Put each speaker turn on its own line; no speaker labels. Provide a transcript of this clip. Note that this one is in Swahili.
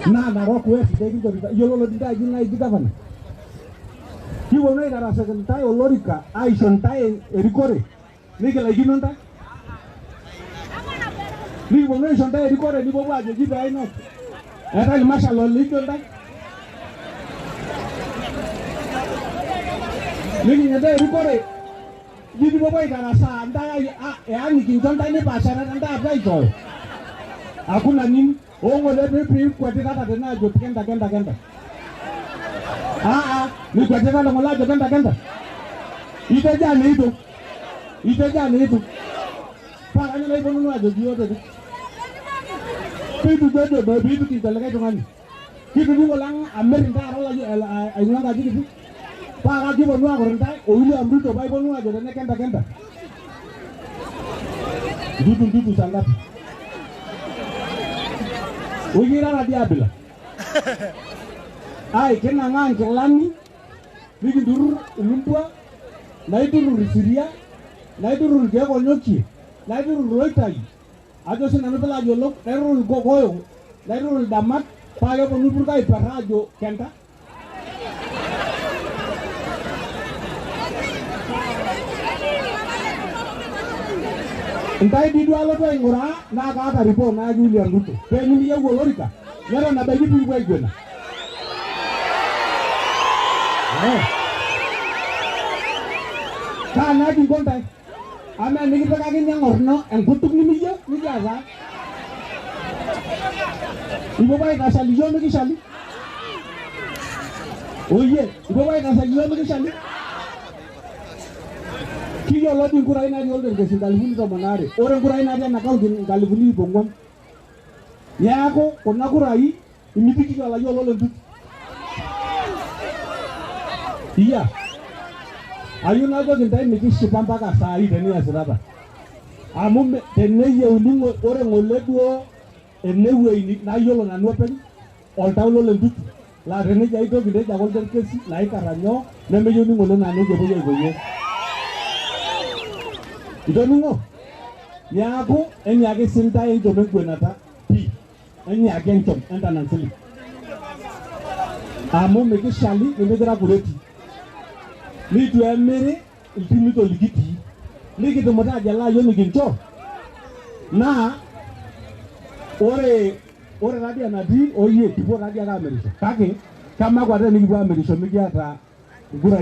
Na Narok West yolo dinta jina idikavana. Kiwo na idara sekretai olorika aishon tai erikore. Nikela ikinonta. Niwo na ishon tai erikore niwo waje jibe aino. Eta mashalo likonta. Nikinyata erikore. Jidi bobo idara saa ndaya yani kintonta ni pasara nda baito. Hakuna nini? Ngole Pikwetitata tena ajo Kenta. Ni Pikwetitata ngola ajo Kenta. Itejane ito. Para ni lebo nunu ajo yote. Pitu jojo baby itu kintaleka jongani. Kitu dingo lang Amerika rola ayunga jiki. Para jibo nua korentai oili amruto baibo nua ajo tene Kenta. Dudu sangat. Ugira na diabila. Ai kena ngange lani. Bigi durur lumpua. Naidurur Siria. Naidurur gego nyoki. Naidurur roitai. Ajo sinanu pela jolok. Naidurur gogoyo. Naidurur damat. Payo penupur kai parajo Kenta. Entai di dua lo tuh ngora na kata ripo na Julian Ruto. Pengen dia golorika. Nero na bagi tu gue guna. Karena di kontai. Ame ni kita kagin yang orno, yang kutuk ni mijo, ni jasa. Ibu baik asal lijo lagi sali. Oh iya, ibu baik asal lijo lagi sali. Kiyo lodi kurai na diol den kesin kalifuli to manare. Orang kurai na dia nakau din kalifuli bongwan. Ya ako konna kurai imiti kiyo la yolo lentu. Iya. Ayu na go gintai miki sipampa ka sai deni asiraba. Amum tenne ye ulingo orang oleduo enewe ini na yolo na nuopen. Oltaulo lentu. La rene jai to ginde jagol den kesi lai karanyo neme yoni ngolo na ne jebo yebo. Idonungo. Nyaku enyake sinta e domen kwenata pi. Enyake entom enta nansili. Amo meke shali nemedra kureti. Ni tu emere iltimito ligiti. Ligi to mota jala yo miginto. Na ore radia na di oye tipo radia ka amerisho. Kake kama kwa tani kwa amerisho migi ata gura